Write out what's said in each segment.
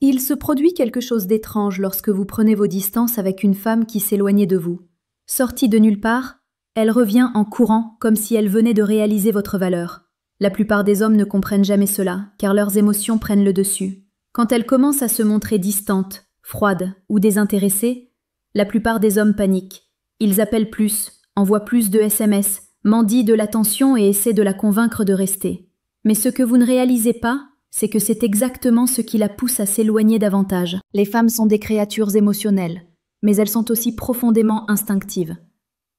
Il se produit quelque chose d'étrange lorsque vous prenez vos distances avec une femme qui s'éloignait de vous. Sortie de nulle part, elle revient en courant comme si elle venait de réaliser votre valeur. La plupart des hommes ne comprennent jamais cela, car leurs émotions prennent le dessus. Quand elle commence à se montrer distante, froide ou désintéressée, la plupart des hommes paniquent. Ils appellent plus, envoient plus de SMS, mendient de l'attention et essaient de la convaincre de rester. Mais ce que vous ne réalisez pas, c'est que c'est exactement ce qui la pousse à s'éloigner davantage. Les femmes sont des créatures émotionnelles, mais elles sont aussi profondément instinctives.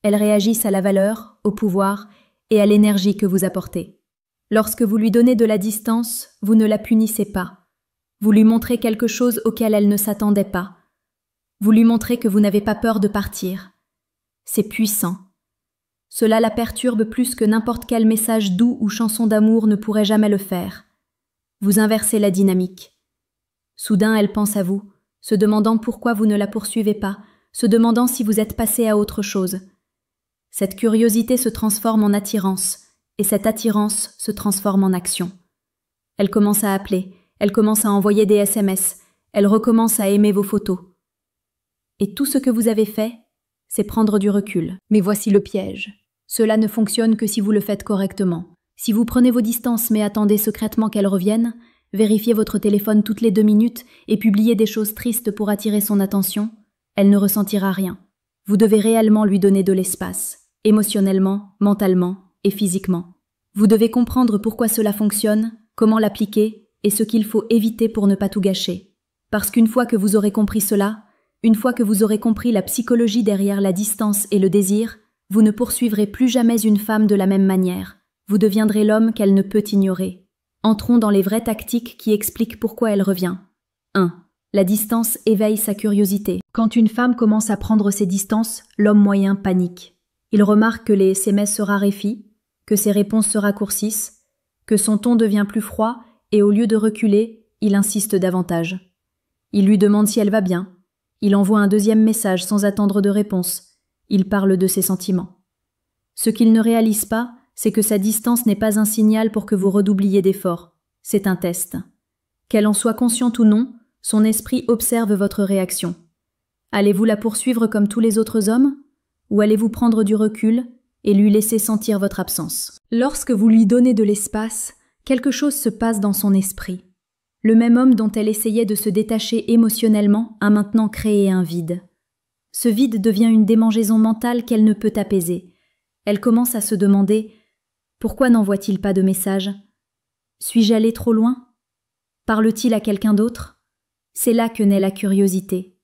Elles réagissent à la valeur, au pouvoir et à l'énergie que vous apportez. Lorsque vous lui donnez de la distance, vous ne la punissez pas. Vous lui montrez quelque chose auquel elle ne s'attendait pas. Vous lui montrez que vous n'avez pas peur de partir. C'est puissant. Cela la perturbe plus que n'importe quel message doux ou chanson d'amour ne pourrait jamais le faire. Vous inversez la dynamique. Soudain, elle pense à vous, se demandant pourquoi vous ne la poursuivez pas, se demandant si vous êtes passé à autre chose. Cette curiosité se transforme en attirance, et cette attirance se transforme en action. Elle commence à appeler, elle commence à envoyer des SMS, elle recommence à aimer vos photos. Et tout ce que vous avez fait, c'est prendre du recul. Mais voici le piège. Cela ne fonctionne que si vous le faites correctement. Si vous prenez vos distances mais attendez secrètement qu'elle revienne, vérifiez votre téléphone toutes les 2 minutes et publiez des choses tristes pour attirer son attention, elle ne ressentira rien. Vous devez réellement lui donner de l'espace, émotionnellement, mentalement et physiquement. Vous devez comprendre pourquoi cela fonctionne, comment l'appliquer et ce qu'il faut éviter pour ne pas tout gâcher. Parce qu'une fois que vous aurez compris cela, une fois que vous aurez compris la psychologie derrière la distance et le désir, vous ne poursuivrez plus jamais une femme de la même manière. Vous deviendrez l'homme qu'elle ne peut ignorer. Entrons dans les vraies tactiques qui expliquent pourquoi elle revient. 1. La distance éveille sa curiosité. Quand une femme commence à prendre ses distances, l'homme moyen panique. Il remarque que les SMS se raréfient, que ses réponses se raccourcissent, que son ton devient plus froid et au lieu de reculer, il insiste davantage. Il lui demande si elle va bien. Il envoie un deuxième message sans attendre de réponse. Il parle de ses sentiments. Ce qu'il ne réalise pas, c'est que sa distance n'est pas un signal pour que vous redoubliez d'efforts. C'est un test. Qu'elle en soit consciente ou non, son esprit observe votre réaction. Allez-vous la poursuivre comme tous les autres hommes? Ou allez-vous prendre du recul et lui laisser sentir votre absence? Lorsque vous lui donnez de l'espace, quelque chose se passe dans son esprit. Le même homme dont elle essayait de se détacher émotionnellement a maintenant créé un vide. Ce vide devient une démangeaison mentale qu'elle ne peut apaiser. Elle commence à se demander « Pourquoi n'envoie-t-il pas de message? Suis-je allé trop loin? Parle-t-il à quelqu'un d'autre ?» C'est là que naît la curiosité.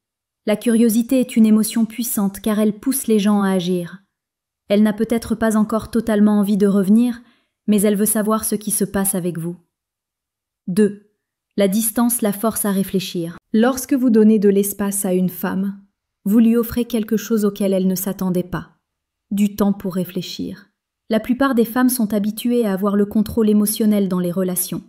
La curiosité est une émotion puissante car elle pousse les gens à agir. Elle n'a peut-être pas encore totalement envie de revenir, mais elle veut savoir ce qui se passe avec vous. 2. La distance la force à réfléchir. Lorsque vous donnez de l'espace à une femme, vous lui offrez quelque chose auquel elle ne s'attendait pas. Du temps pour réfléchir. La plupart des femmes sont habituées à avoir le contrôle émotionnel dans les relations.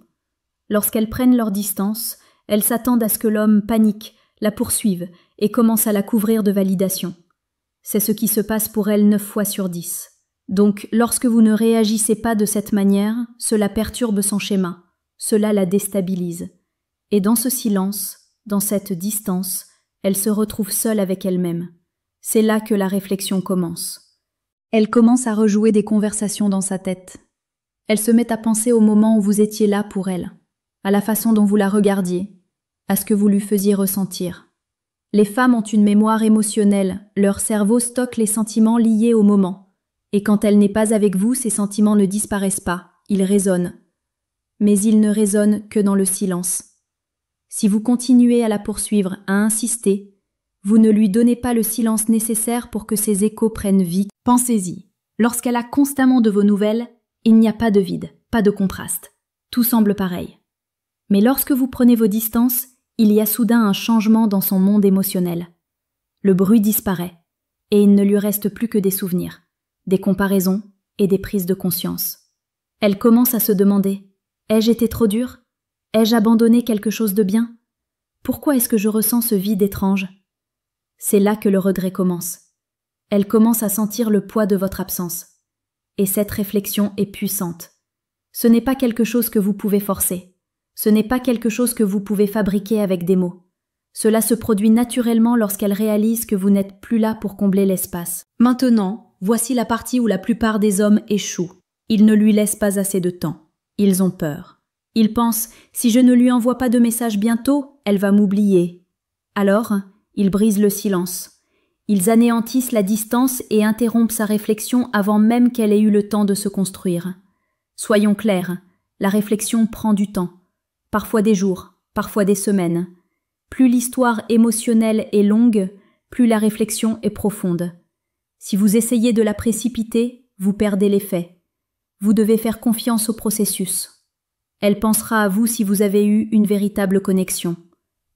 Lorsqu'elles prennent leur distance, elles s'attendent à ce que l'homme panique, la poursuive et commence à la couvrir de validation. C'est ce qui se passe pour elles 9 fois sur 10. Donc, lorsque vous ne réagissez pas de cette manière, cela perturbe son schéma, cela la déstabilise. Et dans ce silence, dans cette distance, elle se retrouve seule avec elle-même. C'est là que la réflexion commence. Elle commence à rejouer des conversations dans sa tête. Elle se met à penser au moment où vous étiez là pour elle, à la façon dont vous la regardiez, à ce que vous lui faisiez ressentir. Les femmes ont une mémoire émotionnelle, leur cerveau stocke les sentiments liés au moment. Et quand elle n'est pas avec vous, ces sentiments ne disparaissent pas, ils résonnent. Mais ils ne résonnent que dans le silence. Si vous continuez à la poursuivre, à insister, vous ne lui donnez pas le silence nécessaire pour que ces échos prennent vie. Pensez-y. Lorsqu'elle a constamment de vos nouvelles, il n'y a pas de vide, pas de contraste. Tout semble pareil. Mais lorsque vous prenez vos distances, il y a soudain un changement dans son monde émotionnel. Le bruit disparaît, et il ne lui reste plus que des souvenirs, des comparaisons et des prises de conscience. Elle commence à se demander « Ai-je été trop dure? Ai-je abandonné quelque chose de bien? Pourquoi est-ce que je ressens ce vide étrange ?» C'est là que le regret commence. Elle commence à sentir le poids de votre absence. Et cette réflexion est puissante. Ce n'est pas quelque chose que vous pouvez forcer. Ce n'est pas quelque chose que vous pouvez fabriquer avec des mots. Cela se produit naturellement lorsqu'elle réalise que vous n'êtes plus là pour combler l'espace. Maintenant, voici la partie où la plupart des hommes échouent. Ils ne lui laissent pas assez de temps. Ils ont peur. Ils pensent « si je ne lui envoie pas de message bientôt, elle va m'oublier ». Alors, ils brisent le silence. Ils anéantissent la distance et interrompent sa réflexion avant même qu'elle ait eu le temps de se construire. Soyons clairs, la réflexion prend du temps. Parfois des jours, parfois des semaines. Plus l'histoire émotionnelle est longue, plus la réflexion est profonde. Si vous essayez de la précipiter, vous perdez l'effet. Vous devez faire confiance au processus. Elle pensera à vous si vous avez eu une véritable connexion.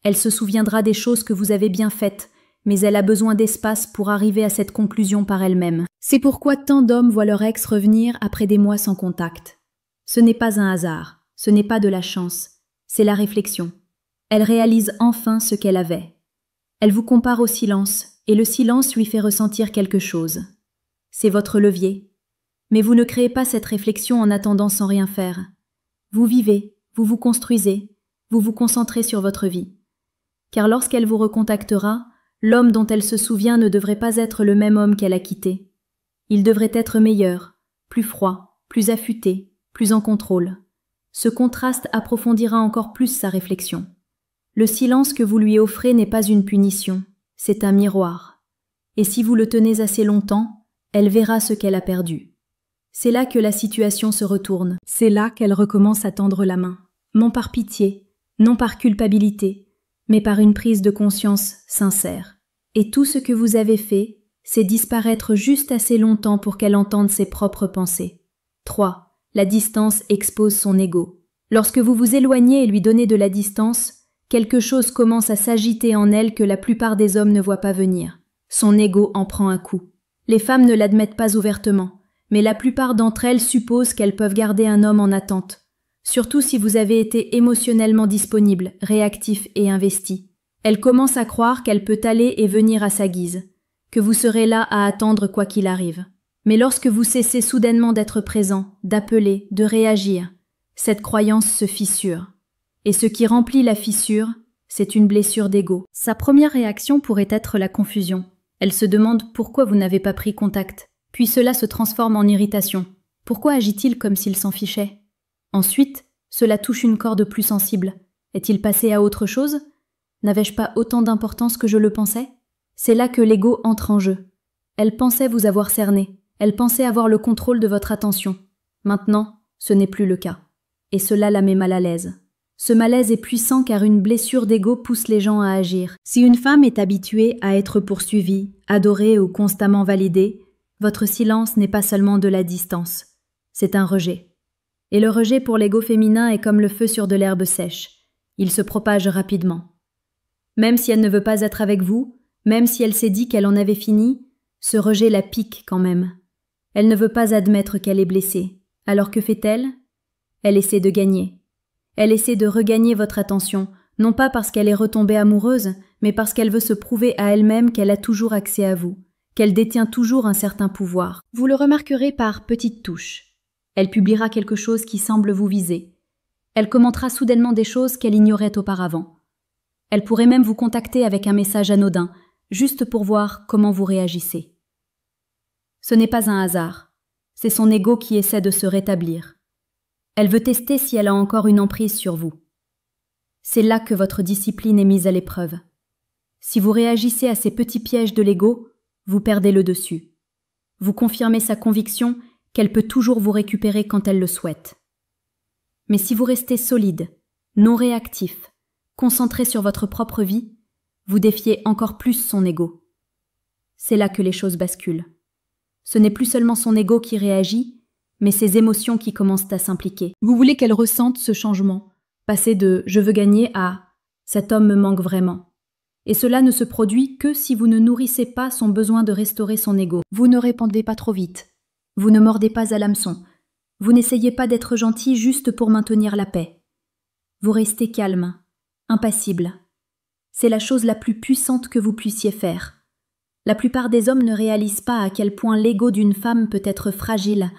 Elle se souviendra des choses que vous avez bien faites, mais elle a besoin d'espace pour arriver à cette conclusion par elle-même. C'est pourquoi tant d'hommes voient leur ex revenir après des mois sans contact. Ce n'est pas un hasard, ce n'est pas de la chance, c'est la réflexion. Elle réalise enfin ce qu'elle avait. Elle vous compare au silence, et le silence lui fait ressentir quelque chose. C'est votre levier. Mais vous ne créez pas cette réflexion en attendant sans rien faire. Vous vivez, vous vous construisez, vous vous concentrez sur votre vie. Car lorsqu'elle vous recontactera, l'homme dont elle se souvient ne devrait pas être le même homme qu'elle a quitté. Il devrait être meilleur, plus froid, plus affûté, plus en contrôle. Ce contraste approfondira encore plus sa réflexion. Le silence que vous lui offrez n'est pas une punition, c'est un miroir. Et si vous le tenez assez longtemps, elle verra ce qu'elle a perdu. C'est là que la situation se retourne. C'est là qu'elle recommence à tendre la main. Non par pitié, non par culpabilité, mais par une prise de conscience sincère. Et tout ce que vous avez fait, c'est disparaître juste assez longtemps pour qu'elle entende ses propres pensées. 3. La distance expose son ego. Lorsque vous vous éloignez et lui donnez de la distance, quelque chose commence à s'agiter en elle que la plupart des hommes ne voient pas venir. Son ego en prend un coup. Les femmes ne l'admettent pas ouvertement, mais la plupart d'entre elles supposent qu'elles peuvent garder un homme en attente. Surtout si vous avez été émotionnellement disponible, réactif et investi. Elle commence à croire qu'elle peut aller et venir à sa guise, que vous serez là à attendre quoi qu'il arrive. Mais lorsque vous cessez soudainement d'être présent, d'appeler, de réagir, cette croyance se fissure. Et ce qui remplit la fissure, c'est une blessure d'ego. Sa première réaction pourrait être la confusion. Elle se demande pourquoi vous n'avez pas pris contact. Puis cela se transforme en irritation. Pourquoi agit-il comme s'il s'en fichait ? Ensuite, cela touche une corde plus sensible. Est-il passé à autre chose ? N'avais-je pas autant d'importance que je le pensais ? C'est là que l'ego entre en jeu. Elle pensait vous avoir cerné. Elle pensait avoir le contrôle de votre attention. Maintenant, ce n'est plus le cas. Et cela la met mal à l'aise. Ce malaise est puissant car une blessure d'ego pousse les gens à agir. Si une femme est habituée à être poursuivie, adorée ou constamment validée, votre silence n'est pas seulement de la distance. C'est un rejet. Et le rejet pour l'ego féminin est comme le feu sur de l'herbe sèche. Il se propage rapidement. Même si elle ne veut pas être avec vous, même si elle s'est dit qu'elle en avait fini, ce rejet la pique quand même. Elle ne veut pas admettre qu'elle est blessée. Alors que fait-elle ? Elle essaie de gagner. Elle essaie de regagner votre attention, non pas parce qu'elle est retombée amoureuse, mais parce qu'elle veut se prouver à elle-même qu'elle a toujours accès à vous, qu'elle détient toujours un certain pouvoir. Vous le remarquerez par petites touches. Elle publiera quelque chose qui semble vous viser. Elle commentera soudainement des choses qu'elle ignorait auparavant. Elle pourrait même vous contacter avec un message anodin, juste pour voir comment vous réagissez. Ce n'est pas un hasard. C'est son ego qui essaie de se rétablir. Elle veut tester si elle a encore une emprise sur vous. C'est là que votre discipline est mise à l'épreuve. Si vous réagissez à ces petits pièges de l'ego, vous perdez le dessus. Vous confirmez sa conviction qu'elle peut toujours vous récupérer quand elle le souhaite. Mais si vous restez solide, non réactif, concentré sur votre propre vie, vous défiez encore plus son ego. C'est là que les choses basculent. Ce n'est plus seulement son ego qui réagit, mais ses émotions qui commencent à s'impliquer. Vous voulez qu'elle ressente ce changement, passer de « je veux gagner » à « cet homme me manque vraiment ». Et cela ne se produit que si vous ne nourrissez pas son besoin de restaurer son ego. Vous ne répondez pas trop vite. Vous ne mordez pas à l'hameçon. Vous n'essayez pas d'être gentil juste pour maintenir la paix. Vous restez calme, impassible. C'est la chose la plus puissante que vous puissiez faire. La plupart des hommes ne réalisent pas à quel point l'ego d'une femme peut être fragile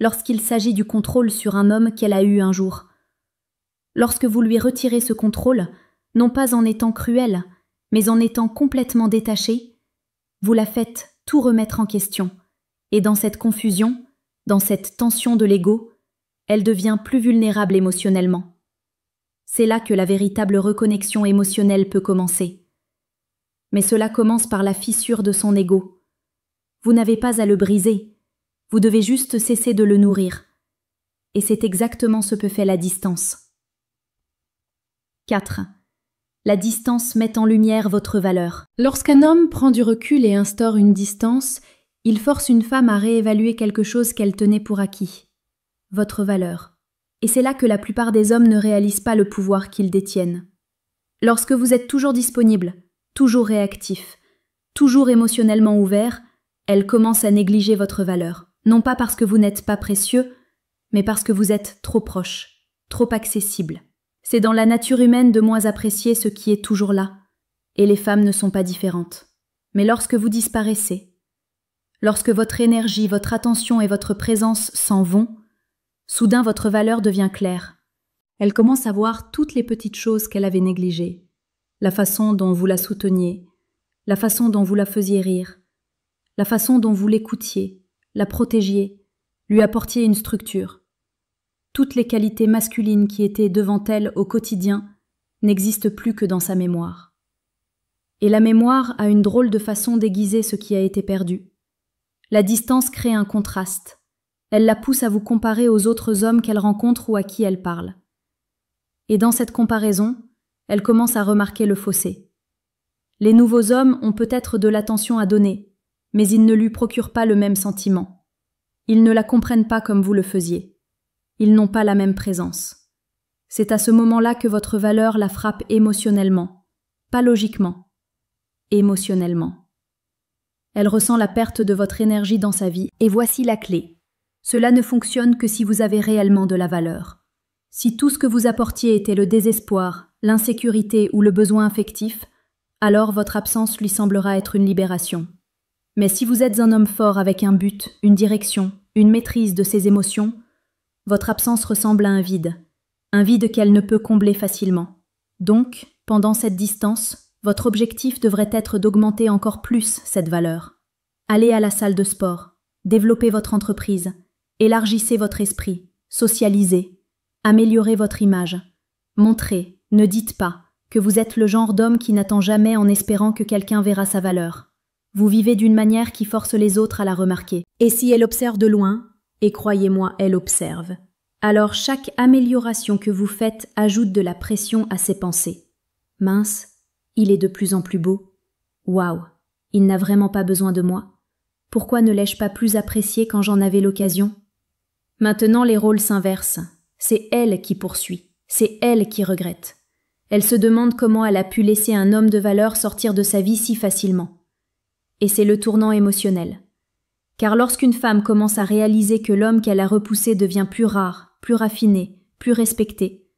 lorsqu'il s'agit du contrôle sur un homme qu'elle a eu un jour. Lorsque vous lui retirez ce contrôle, non pas en étant cruel, mais en étant complètement détaché, vous la faites tout remettre en question. Et dans cette confusion, dans cette tension de l'ego, elle devient plus vulnérable émotionnellement. C'est là que la véritable reconnexion émotionnelle peut commencer. Mais cela commence par la fissure de son ego. Vous n'avez pas à le briser, vous devez juste cesser de le nourrir. Et c'est exactement ce que fait la distance. 4. La distance met en lumière votre valeur. Lorsqu'un homme prend du recul et instaure une distance, il force une femme à réévaluer quelque chose qu'elle tenait pour acquis. Votre valeur. Et c'est là que la plupart des hommes ne réalisent pas le pouvoir qu'ils détiennent. Lorsque vous êtes toujours disponible, toujours réactif, toujours émotionnellement ouvert, elle commence à négliger votre valeur. Non pas parce que vous n'êtes pas précieux, mais parce que vous êtes trop proche, trop accessible. C'est dans la nature humaine de moins apprécier ce qui est toujours là, et les femmes ne sont pas différentes. Mais lorsque vous disparaissez, lorsque votre énergie, votre attention et votre présence s'en vont, soudain votre valeur devient claire. Elle commence à voir toutes les petites choses qu'elle avait négligées, la façon dont vous la souteniez, la façon dont vous la faisiez rire, la façon dont vous l'écoutiez, la protégiez, lui apportiez une structure. Toutes les qualités masculines qui étaient devant elle au quotidien n'existent plus que dans sa mémoire. Et la mémoire a une drôle de façon d'aiguiser ce qui a été perdu. La distance crée un contraste. Elle la pousse à vous comparer aux autres hommes qu'elle rencontre ou à qui elle parle. Et dans cette comparaison, elle commence à remarquer le fossé. Les nouveaux hommes ont peut-être de l'attention à donner, mais ils ne lui procurent pas le même sentiment. Ils ne la comprennent pas comme vous le faisiez. Ils n'ont pas la même présence. C'est à ce moment-là que votre valeur la frappe émotionnellement, pas logiquement, émotionnellement. Elle ressent la perte de votre énergie dans sa vie, et voici la clé. Cela ne fonctionne que si vous avez réellement de la valeur. Si tout ce que vous apportiez était le désespoir, l'insécurité ou le besoin affectif, alors votre absence lui semblera être une libération. Mais si vous êtes un homme fort avec un but, une direction, une maîtrise de ses émotions, votre absence ressemble à un vide qu'elle ne peut combler facilement. Donc, pendant cette distance, votre objectif devrait être d'augmenter encore plus cette valeur. Allez à la salle de sport, développez votre entreprise, élargissez votre esprit, socialisez, améliorez votre image, montrez, ne dites pas, que vous êtes le genre d'homme qui n'attend jamais en espérant que quelqu'un verra sa valeur. Vous vivez d'une manière qui force les autres à la remarquer. Et si elle observe de loin, et croyez-moi, elle observe, alors chaque amélioration que vous faites ajoute de la pression à ses pensées. Mince, il est de plus en plus beau. Waouh, il n'a vraiment pas besoin de moi. Pourquoi ne l'ai-je pas plus apprécié quand j'en avais l'occasion? Maintenant les rôles s'inversent. C'est elle qui poursuit, c'est elle qui regrette. Elle se demande comment elle a pu laisser un homme de valeur sortir de sa vie si facilement. Et c'est le tournant émotionnel. Car lorsqu'une femme commence à réaliser que l'homme qu'elle a repoussé devient plus rare, plus raffiné, plus respecté,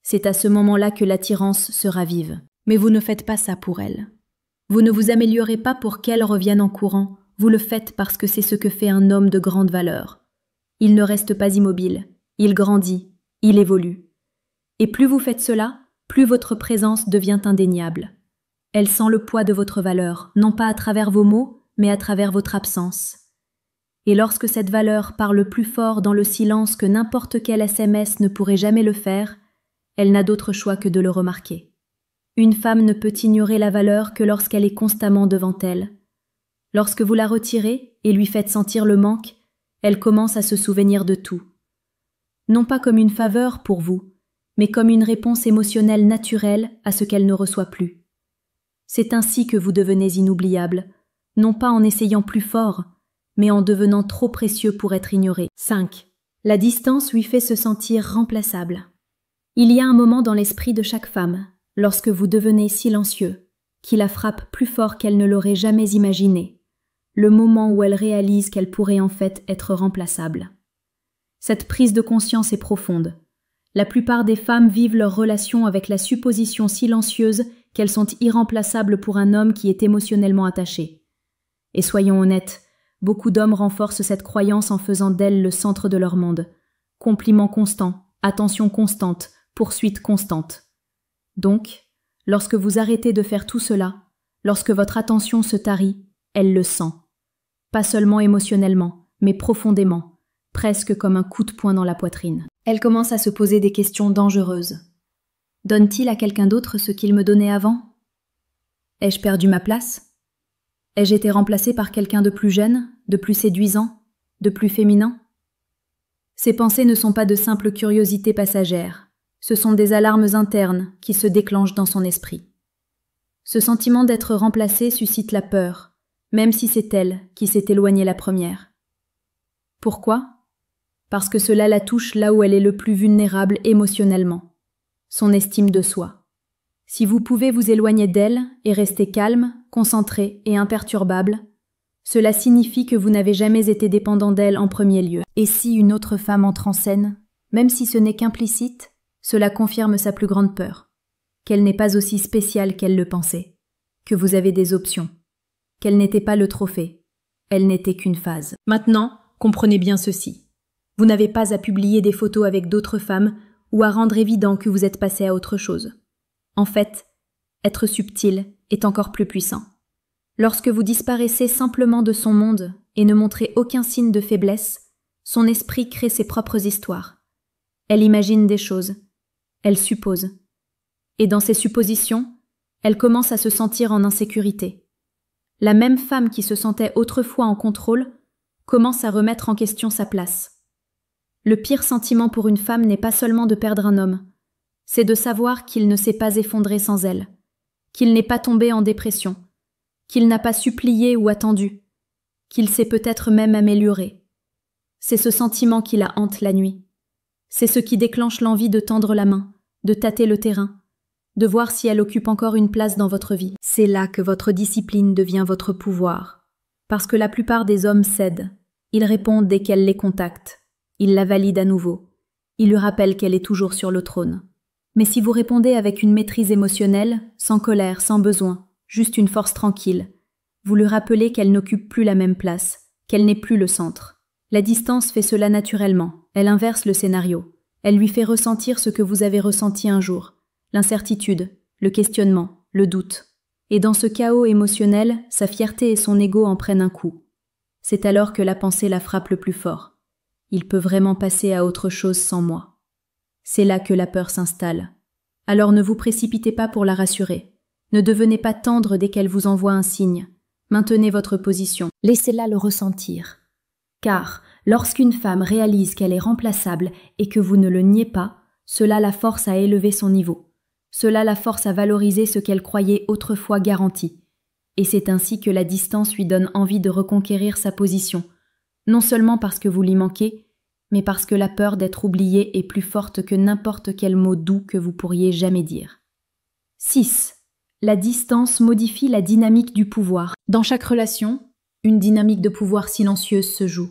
c'est à ce moment-là que l'attirance se ravive. Mais vous ne faites pas ça pour elle. Vous ne vous améliorez pas pour qu'elle revienne en courant, vous le faites parce que c'est ce que fait un homme de grande valeur. Il ne reste pas immobile, il grandit, il évolue. Et plus vous faites cela, plus votre présence devient indéniable. Elle sent le poids de votre valeur, non pas à travers vos mots, mais à travers votre absence. Et lorsque cette valeur parle plus fort dans le silence que n'importe quel SMS ne pourrait jamais le faire, elle n'a d'autre choix que de le remarquer. Une femme ne peut ignorer la valeur que lorsqu'elle est constamment devant elle. Lorsque vous la retirez et lui faites sentir le manque, elle commence à se souvenir de tout. Non pas comme une faveur pour vous, mais comme une réponse émotionnelle naturelle à ce qu'elle ne reçoit plus. C'est ainsi que vous devenez inoubliable, non pas en essayant plus fort, mais en devenant trop précieux pour être ignoré. 5. La distance lui fait se sentir remplaçable. Il y a un moment dans l'esprit de chaque femme, lorsque vous devenez silencieux, qui la frappe plus fort qu'elle ne l'aurait jamais imaginé, le moment où elle réalise qu'elle pourrait en fait être remplaçable. Cette prise de conscience est profonde. La plupart des femmes vivent leur relation avec la supposition silencieuse qu'elles sont irremplaçables pour un homme qui est émotionnellement attaché. Et soyons honnêtes, beaucoup d'hommes renforcent cette croyance en faisant d'elles le centre de leur monde. Compliments constants, attention constante, poursuite constante. Donc, lorsque vous arrêtez de faire tout cela, lorsque votre attention se tarit, elle le sent. Pas seulement émotionnellement, mais profondément, presque comme un coup de poing dans la poitrine. Elle commence à se poser des questions dangereuses. Donne-t-il à quelqu'un d'autre ce qu'il me donnait avant? Ai-je perdu ma place? Ai-je été remplacée par quelqu'un de plus jeune, de plus séduisant, de plus féminin? Ces pensées ne sont pas de simples curiosités passagères, ce sont des alarmes internes qui se déclenchent dans son esprit. Ce sentiment d'être remplacée suscite la peur, même si c'est elle qui s'est éloignée la première. Pourquoi? Parce que cela la touche là où elle est le plus vulnérable émotionnellement, son estime de soi. Si vous pouvez vous éloigner d'elle et rester calme, concentré et imperturbable, cela signifie que vous n'avez jamais été dépendant d'elle en premier lieu. Et si une autre femme entre en scène, même si ce n'est qu'implicite, cela confirme sa plus grande peur, qu'elle n'est pas aussi spéciale qu'elle le pensait, que vous avez des options, qu'elle n'était pas le trophée, elle n'était qu'une phase. Maintenant, comprenez bien ceci. Vous n'avez pas à publier des photos avec d'autres femmes ou à rendre évident que vous êtes passé à autre chose. En fait, être subtil est encore plus puissant. Lorsque vous disparaissez simplement de son monde et ne montrez aucun signe de faiblesse, son esprit crée ses propres histoires. Elle imagine des choses, elle suppose. Et dans ces suppositions, elle commence à se sentir en insécurité. La même femme qui se sentait autrefois en contrôle commence à remettre en question sa place. Le pire sentiment pour une femme n'est pas seulement de perdre un homme, c'est de savoir qu'il ne s'est pas effondré sans elle, qu'il n'est pas tombé en dépression, qu'il n'a pas supplié ou attendu, qu'il s'est peut-être même amélioré. C'est ce sentiment qui la hante la nuit. C'est ce qui déclenche l'envie de tendre la main, de tâter le terrain, de voir si elle occupe encore une place dans votre vie. C'est là que votre discipline devient votre pouvoir, parce que la plupart des hommes cèdent. Ils répondent dès qu'elle les contacte. Ils la valident à nouveau. Ils lui rappellent qu'elle est toujours sur le trône. Mais si vous répondez avec une maîtrise émotionnelle, sans colère, sans besoin, juste une force tranquille, vous lui rappelez qu'elle n'occupe plus la même place, qu'elle n'est plus le centre. La distance fait cela naturellement, elle inverse le scénario. Elle lui fait ressentir ce que vous avez ressenti un jour, l'incertitude, le questionnement, le doute. Et dans ce chaos émotionnel, sa fierté et son ego en prennent un coup. C'est alors que la pensée la frappe le plus fort. Il peut vraiment passer à autre chose sans moi. C'est là que la peur s'installe. Alors ne vous précipitez pas pour la rassurer. Ne devenez pas tendre dès qu'elle vous envoie un signe. Maintenez votre position. Laissez-la le ressentir. Car, lorsqu'une femme réalise qu'elle est remplaçable et que vous ne le niez pas, cela la force à élever son niveau. Cela la force à valoriser ce qu'elle croyait autrefois garanti. Et c'est ainsi que la distance lui donne envie de reconquérir sa position, non seulement parce que vous lui manquez, mais parce que la peur d'être oubliée est plus forte que n'importe quel mot doux que vous pourriez jamais dire. 6. La distance modifie la dynamique du pouvoir. Dans chaque relation, une dynamique de pouvoir silencieuse se joue.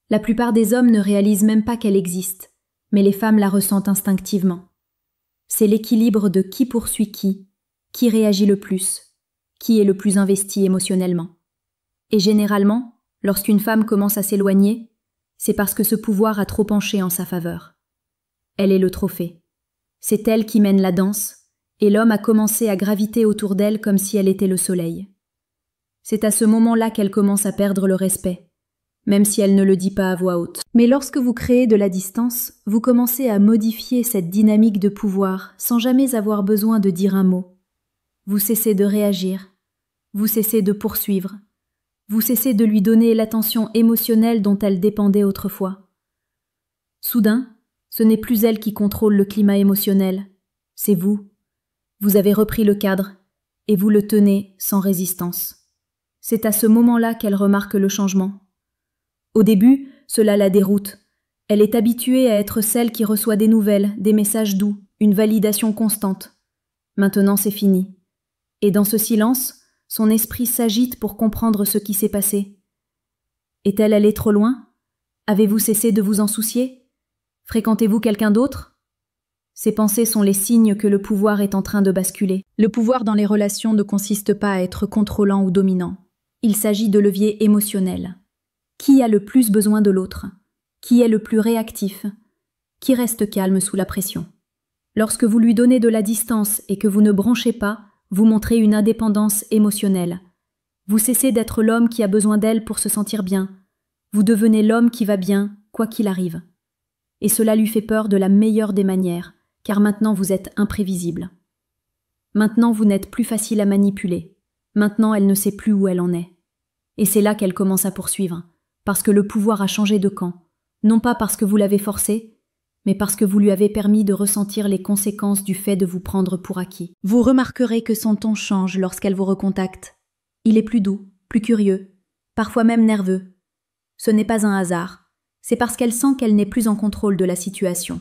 La plupart des hommes ne réalisent même pas qu'elle existe, mais les femmes la ressentent instinctivement. C'est l'équilibre de qui poursuit qui réagit le plus, qui est le plus investi émotionnellement. Et généralement, lorsqu'une femme commence à s'éloigner, c'est parce que ce pouvoir a trop penché en sa faveur. Elle est le trophée. C'est elle qui mène la danse, et l'homme a commencé à graviter autour d'elle comme si elle était le soleil. C'est à ce moment-là qu'elle commence à perdre le respect, même si elle ne le dit pas à voix haute. Mais lorsque vous créez de la distance, vous commencez à modifier cette dynamique de pouvoir sans jamais avoir besoin de dire un mot. Vous cessez de réagir, vous cessez de poursuivre, vous cessez de lui donner l'attention émotionnelle dont elle dépendait autrefois. Soudain, ce n'est plus elle qui contrôle le climat émotionnel, c'est vous. Vous avez repris le cadre, et vous le tenez sans résistance. C'est à ce moment-là qu'elle remarque le changement. Au début, cela la déroute. Elle est habituée à être celle qui reçoit des nouvelles, des messages doux, une validation constante. Maintenant, c'est fini. Et dans ce silence, son esprit s'agite pour comprendre ce qui s'est passé. Est-elle allée trop loin? Avez-vous cessé de vous en soucier? Fréquentez-vous quelqu'un d'autre? Ces pensées sont les signes que le pouvoir est en train de basculer. Le pouvoir dans les relations ne consiste pas à être contrôlant ou dominant. Il s'agit de leviers émotionnels. Qui a le plus besoin de l'autre? Qui est le plus réactif? Qui reste calme sous la pression? Lorsque vous lui donnez de la distance et que vous ne branchez pas, vous montrez une indépendance émotionnelle. Vous cessez d'être l'homme qui a besoin d'elle pour se sentir bien. Vous devenez l'homme qui va bien, quoi qu'il arrive. Et cela lui fait peur de la meilleure des manières, car maintenant vous êtes imprévisible. Maintenant vous n'êtes plus facile à manipuler. Maintenant elle ne sait plus où elle en est. Et c'est là qu'elle commence à poursuivre, parce que le pouvoir a changé de camp, non pas parce que vous l'avez forcé, mais parce que vous lui avez permis de ressentir les conséquences du fait de vous prendre pour acquis. Vous remarquerez que son ton change lorsqu'elle vous recontacte. Il est plus doux, plus curieux, parfois même nerveux. Ce n'est pas un hasard, c'est parce qu'elle sent qu'elle n'est plus en contrôle de la situation.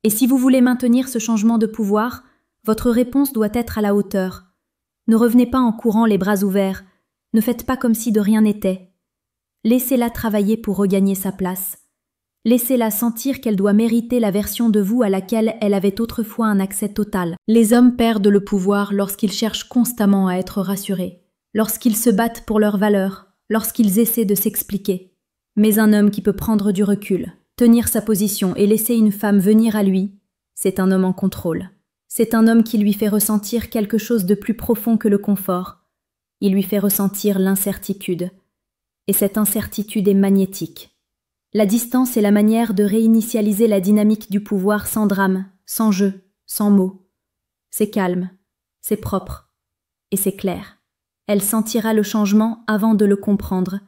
Et si vous voulez maintenir ce changement de pouvoir, votre réponse doit être à la hauteur. Ne revenez pas en courant les bras ouverts, ne faites pas comme si de rien n'était. Laissez-la travailler pour regagner sa place. Laissez-la sentir qu'elle doit mériter la version de vous à laquelle elle avait autrefois un accès total. Les hommes perdent le pouvoir lorsqu'ils cherchent constamment à être rassurés, lorsqu'ils se battent pour leurs valeurs, lorsqu'ils essaient de s'expliquer. Mais un homme qui peut prendre du recul, tenir sa position et laisser une femme venir à lui, c'est un homme en contrôle. C'est un homme qui lui fait ressentir quelque chose de plus profond que le confort. Il lui fait ressentir l'incertitude. Et cette incertitude est magnétique. La distance est la manière de réinitialiser la dynamique du pouvoir sans drame, sans jeu, sans mots. C'est calme, c'est propre, et c'est clair. Elle sentira le changement avant de le comprendre,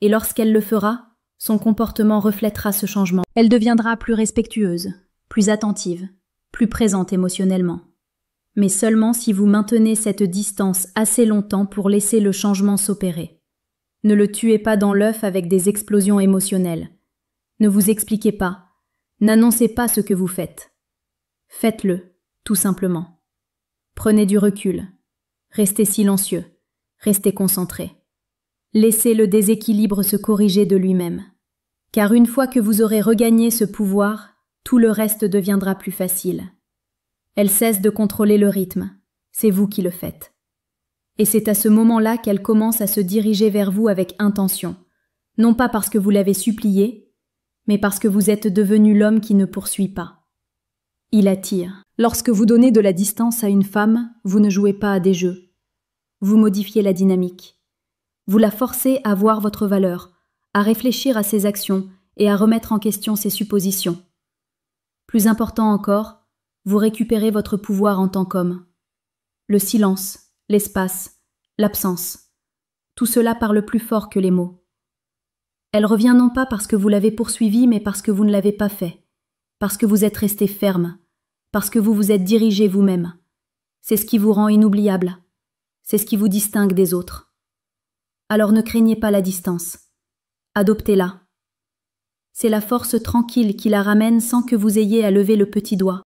et lorsqu'elle le fera, son comportement reflètera ce changement. Elle deviendra plus respectueuse, plus attentive, plus présente émotionnellement. Mais seulement si vous maintenez cette distance assez longtemps pour laisser le changement s'opérer. Ne le tuez pas dans l'œuf avec des explosions émotionnelles. Ne vous expliquez pas. N'annoncez pas ce que vous faites. Faites-le, tout simplement. Prenez du recul. Restez silencieux. Restez concentré. Laissez le déséquilibre se corriger de lui-même. Car une fois que vous aurez regagné ce pouvoir, tout le reste deviendra plus facile. Elle cesse de contrôler le rythme. C'est vous qui le faites. Et c'est à ce moment-là qu'elle commence à se diriger vers vous avec intention. Non pas parce que vous l'avez supplié, mais parce que vous êtes devenu l'homme qui ne poursuit pas. Il attire. Lorsque vous donnez de la distance à une femme, vous ne jouez pas à des jeux. Vous modifiez la dynamique. Vous la forcez à voir votre valeur, à réfléchir à ses actions et à remettre en question ses suppositions. Plus important encore, vous récupérez votre pouvoir en tant qu'homme. Le silence, l'espace, l'absence, tout cela parle plus fort que les mots. Elle revient non pas parce que vous l'avez poursuivie, mais parce que vous ne l'avez pas fait, parce que vous êtes resté ferme, parce que vous vous êtes dirigé vous-même. C'est ce qui vous rend inoubliable, c'est ce qui vous distingue des autres. Alors ne craignez pas la distance, adoptez-la. C'est la force tranquille qui la ramène sans que vous ayez à lever le petit doigt.